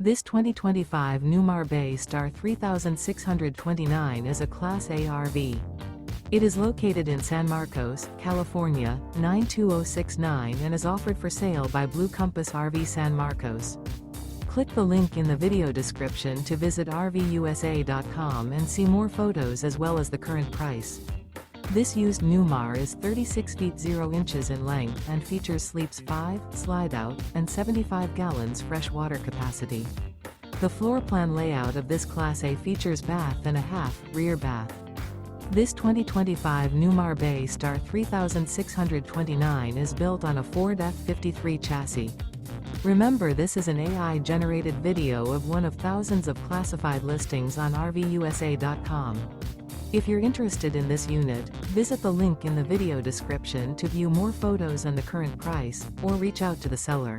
This 2025 Newmar Bay Star 3629 is a Class A RV. It is located in San Marcos, California, 92069 and is offered for sale by Blue Compass RV San Marcos. Click the link in the video description to visit RVUSA.com and see more photos as well as the current price. This used Newmar is 36 feet 0 inches in length and features sleeps 5, slide-out, and 75 gallons fresh water capacity. The floor plan layout of this Class A features bath and a half, rear bath. This 2025 Newmar Bay Star 3629 is built on a Ford F-53 chassis. Remember, this is an AI-generated video of one of thousands of classified listings on RVUSA.com. If you're interested in this unit, visit the link in the video description to view more photos and the current price, or reach out to the seller.